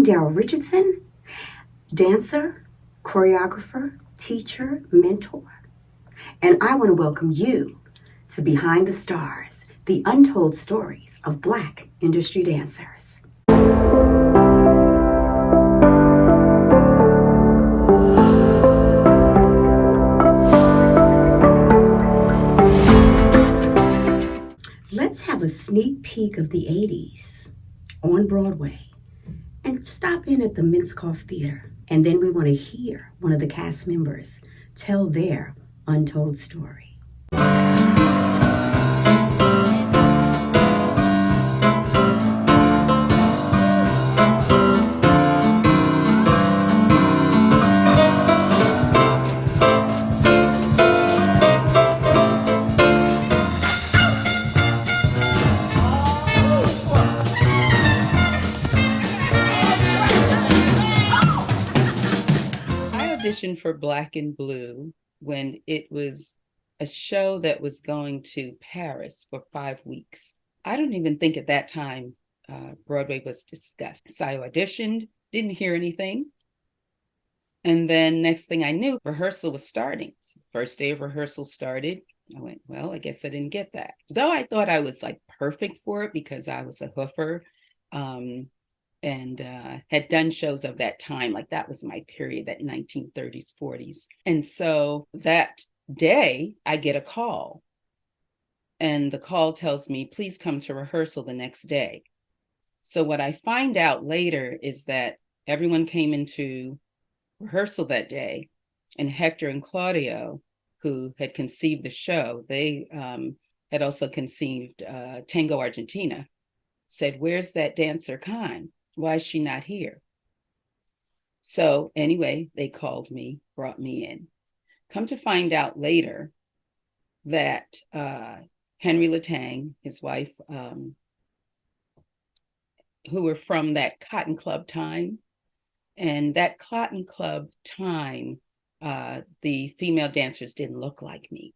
I'm Daryl Richardson, dancer, choreographer, teacher, mentor, and I want to welcome you to Behind the Stars, the untold stories of Black industry dancers. Let's have a sneak peek of the 80s on Broadway and stop in at the Minskoff Theater. And then we want to hear one of the cast members tell their untold story. Auditioned for Black and Blue when it was a show that was going to Paris for 5 weeks. I don't even think at that time Broadway was discussed. So I auditioned, didn't hear anything. And then next thing I knew, rehearsal was starting. So the first day of rehearsal started. I went, well, I guess I didn't get that. Though I thought I was like perfect for it because I was a HOOFER. And had done shows of that time. Like that was my period, that 1930s, 40s. And so that day I get a call and the call tells me, please come to rehearsal the next day. So what I find out later is that everyone came into rehearsal that day, and Hector and Claudio, who had conceived the show, they had also conceived Tango Argentina, said, where's that dancer KYME? Why is she not here? So anyway, they called me, brought me in. Come to find out later that Henry Latang, his wife, who were from that Cotton Club time, and that Cotton Club time, the female dancers didn't look like me.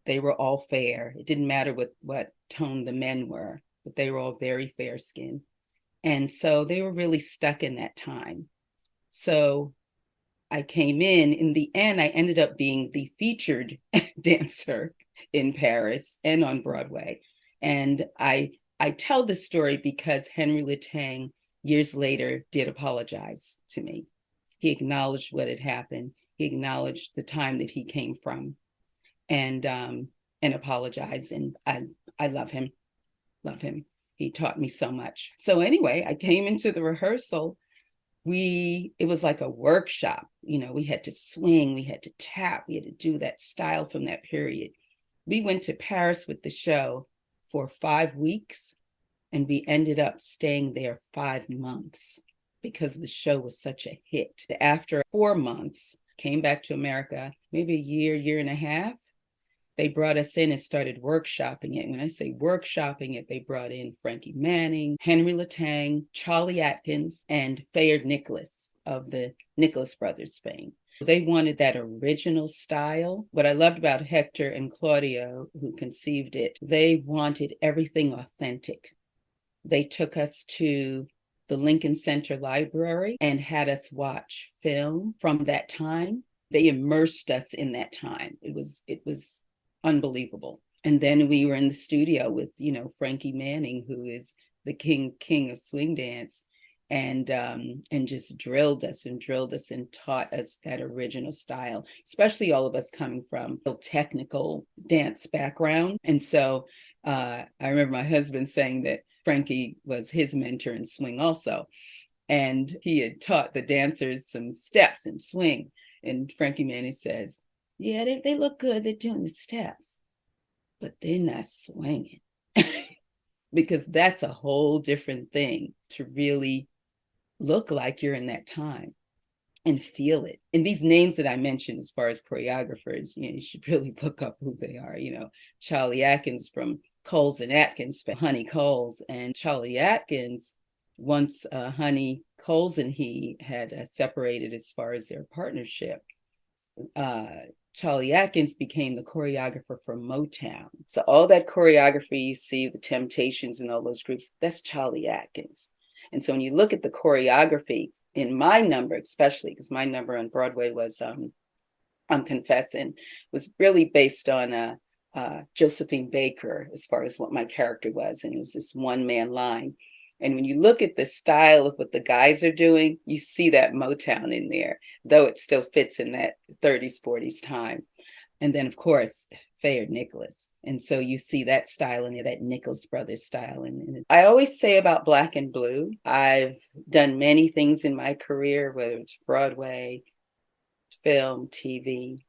They were all fair. It didn't matter what tone the men were, but they were all very fair skinned. And so they were really stuck in that time. So I came in the end, I ended up being the featured dancer in Paris and on Broadway. And I tell this story because Henry Latang years later did apologize to me. He acknowledged what had happened. He acknowledged the time that he came from and apologized. And I love him, love him. He taught me so much. So anyway, I came into the rehearsal. It was like a workshop. You know, we had to swing, we had to tap, we had to do that style from that period. We went to Paris with the show for 5 weeks, and we ended up staying there 5 months because the show was such a hit. After 4 months, came back to America, maybe a year and a half. They brought us in and started workshopping it. When I say workshopping it, they brought in Frankie Manning, Henry Latang, Charlie Atkins, and FAYARD Nicholas of the Nicholas Brothers fame. They wanted that original style. What I loved about Hector and Claudio, who conceived it, they wanted everything authentic. They took us to the Lincoln Center Library and had us watch film from that time. They immersed us in that time. It was unbelievable. And then we were in the studio with, Frankie Manning, who is the king of swing dance, and just drilled us and taught us that original style, especially all of us coming from a technical dance background. And so I remember my husband saying that Frankie was his mentor in swing also. And he had taught the dancers some steps in swing. And Frankie Manning says, yeah, they look good. They're doing the steps, but they're not swinging. Because that's a whole different thing to really look like you're in that time and feel it. And these names that I mentioned as far as choreographers, you should really look up who they are. Charlie Atkins from Coles and Atkins, Honey Coles. And Charlie Atkins, once Honey Coles and he had separated as far as their partnership, Charlie Atkins became the choreographer for Motown. So all that choreography you see, the Temptations and all those groups, that's Charlie Atkins. And so when you look at the choreography in my number, especially because my number on Broadway was I'm Confessing, was really based on Josephine Baker as far as what my character was. And it was this one-man line. And when you look at the style of what the guys are doing, you see that Motown in there, though it still fits in that 30s, 40s time. And then, of course, Fayard Nicholas. And so you see that style in there, that Nicholas Brothers style. And I always say about Black and Blue, I've done many things in my career, whether it's Broadway, film, TV.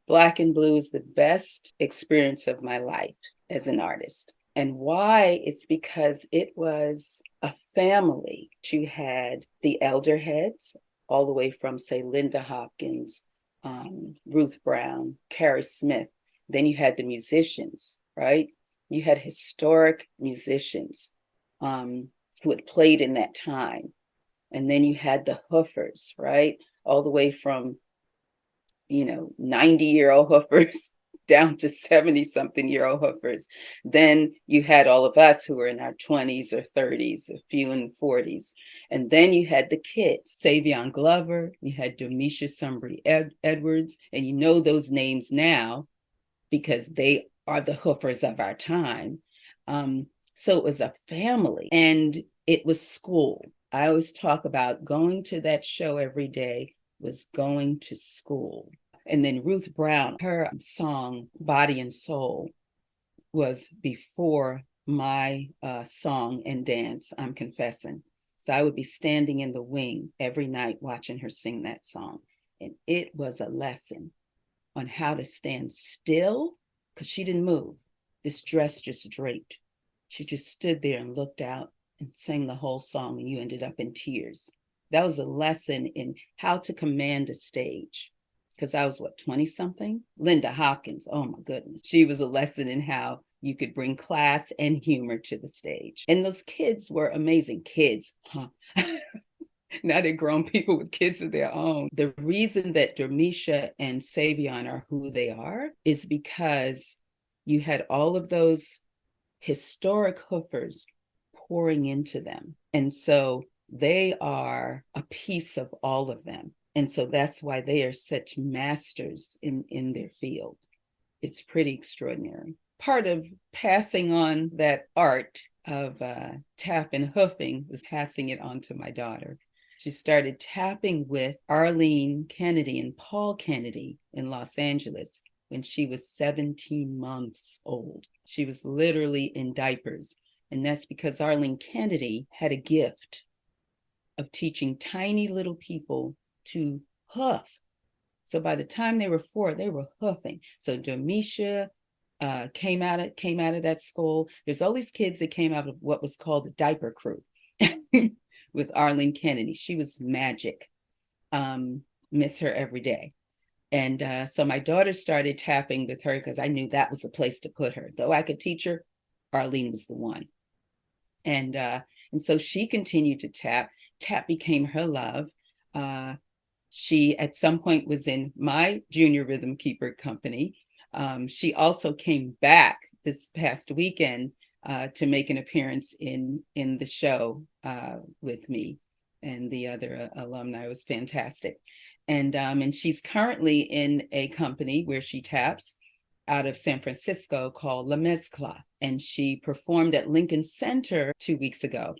Black and Blue is the best experience of my life as an artist. And why? It's because it was a family. You had the elder heads, all the way from, say, Linda Hopkins, Ruth Brown, Carrie Smith. Then you had the musicians, right? You had historic musicians who had played in that time. And then you had the hoofers, right? All the way from, 90-year-old hoofers down to 70-something-year-old hoofers. Then you had all of us who were in our 20s or 30s, a few in 40s. And then you had the kids, Savion Glover, you had Domisha Sumbry Edwards, and you know those names now because they are the hoofers of our time. So it was a family and it was school. I always talk about going to that show every day was going to school. And then Ruth Brown, her song, Body and Soul, was before my song and dance, I'm Confessing. So I would be standing in the wing every night watching her sing that song. And it was a lesson on how to stand still because she didn't move. This dress just draped. She just stood there and looked out and sang the whole song, and you ended up in tears. That was a lesson in how to command a stage. Because I was, 20-something? Linda Hopkins, oh my goodness. She was a lesson in how you could bring class and humor to the stage. And those kids were amazing. Kids, huh? Now they're grown people with kids of their own. The reason that Domisha and Savion are who they are is because you had all of those historic hoofers pouring into them. And so they are a piece of all of them. And so that's why they are such masters in their field. It's pretty extraordinary. Part of passing on that art of tap and hoofing was passing it on to my daughter. She started tapping with Arlene Kennedy and Paul Kennedy in Los Angeles when she was 17 months old. She was literally in diapers. And that's because Arlene Kennedy had a gift of teaching tiny little people to hoof. So by the time they were 4, they were hoofing. So Domisha came out of that school. There's all these kids that came out of what was called the diaper crew with Arlene Kennedy. She was magic. Miss her every day. And so my daughter started tapping with her because I knew that was the place to put her. Though I could teach her, Arlene was the one. And so she continued to tap. Tap became her love. She at some point was in my junior rhythm keeper company. She also came back this past weekend to make an appearance in the show with me and the other alumni. It was fantastic. And she's currently in a company where she taps out of San Francisco called La Mezcla. And she performed at Lincoln Center 2 weeks ago.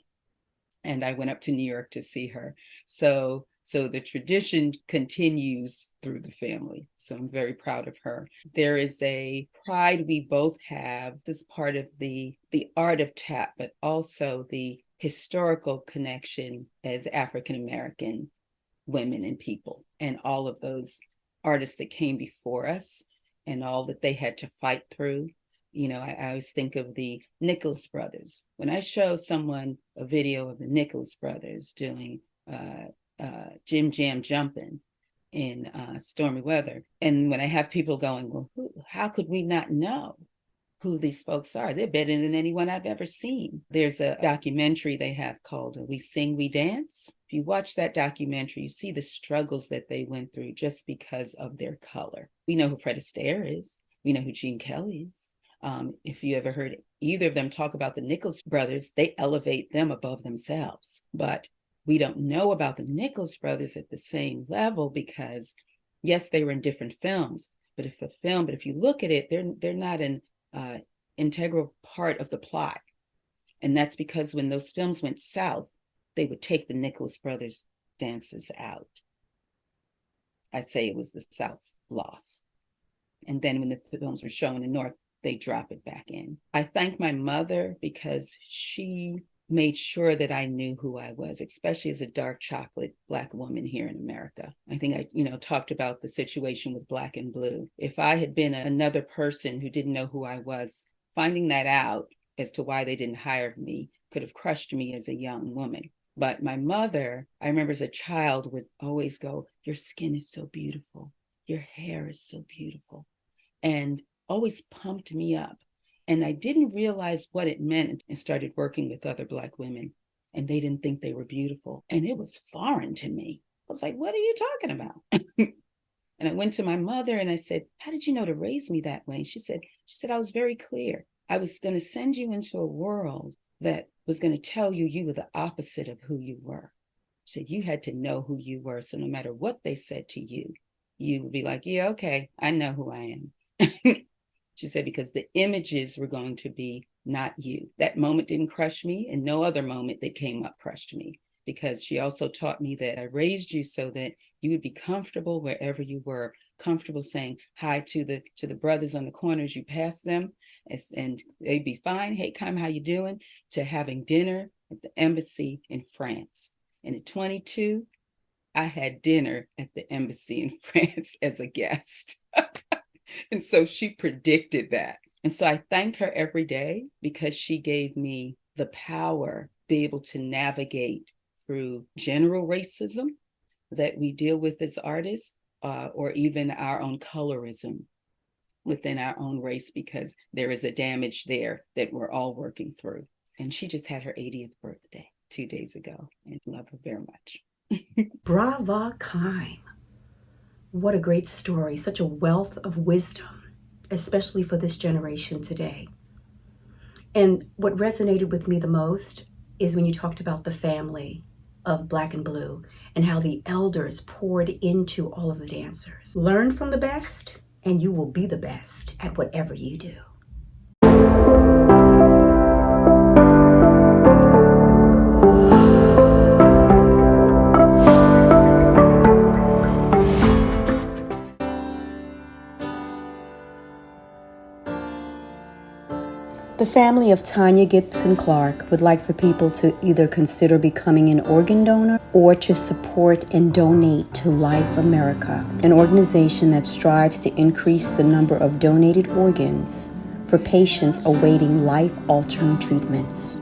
And I went up to New York to see her. So the tradition continues through the family. So I'm very proud of her. There is a pride we both have. This is part of the art of tap, but also the historical connection as African-American women and people, and all of those artists that came before us and all that they had to fight through. I always think of the Nicholas brothers. When I show someone a video of the Nicholas brothers doing Jim Jam Jumping in stormy weather, and when I have people going, well, how could we not know who these folks are? They're better than anyone I've ever seen. There's a documentary they have called We Sing, We Dance. If you watch that documentary, you see the struggles that they went through just because of their color. We know who Fred Astaire is. We know who Gene Kelly is. If you ever heard either of them talk about the Nichols brothers, they elevate them above themselves. But we don't know about the Nichols brothers at the same level because, yes, they were in different films. But if you look at it, they're not an integral part of the plot. And that's because when those films went south, they would take the Nichols brothers dances out. I say it was the South's loss. And then when the films were shown in the North, they drop it back in. I thank my mother because she made sure that I knew who I was, especially as a dark chocolate Black woman here in America. I think I talked about the situation with Black and Blue. If I had been another person who didn't know who I was, finding that out as to why they didn't hire me could have crushed me as a young woman. But my mother, I remember as a child, would always go, "Your skin is so beautiful. Your hair is so beautiful." And always pumped me up. And I didn't realize what it meant and started working with other Black women. And they didn't think they were beautiful. And it was foreign to me. I was like, what are you talking about? And I went to my mother and I said, how did you know to raise me that way? She said, I was very clear. I was going to send you into a world that was going to tell you you were the opposite of who you were. She said, you had to know who you were. So no matter what they said to you, you would be like, yeah, okay, I know who I am. She said, because the images were going to be not you. That moment didn't crush me, and no other moment that came up crushed me, because she also taught me that I raised you so that you would be comfortable wherever you were, comfortable saying hi to the brothers on the corners you pass them, and they'd be fine. Hey, KYME, how you doing? To having dinner at the embassy in France. And at 22, I had dinner at the embassy in France as a guest. And so she predicted that. And so I thank her every day because she gave me the power to be able to navigate through general racism that we deal with as artists, or even our own colorism within our own race, because there is a damage there that we're all working through. And she just had her 80th birthday 2 days ago, and I love her very much. Brava, KYME. What a great story, such a wealth of wisdom, especially for this generation today. And what resonated with me the most is when you talked about the family of Black and Blue and how the elders poured into all of the dancers. Learn from the best, and you will be the best at whatever you do. The family of Tanya Gibson Clark would like for people to either consider becoming an organ donor or to support and donate to Life America, an organization that strives to increase the number of donated organs for patients awaiting life-altering treatments.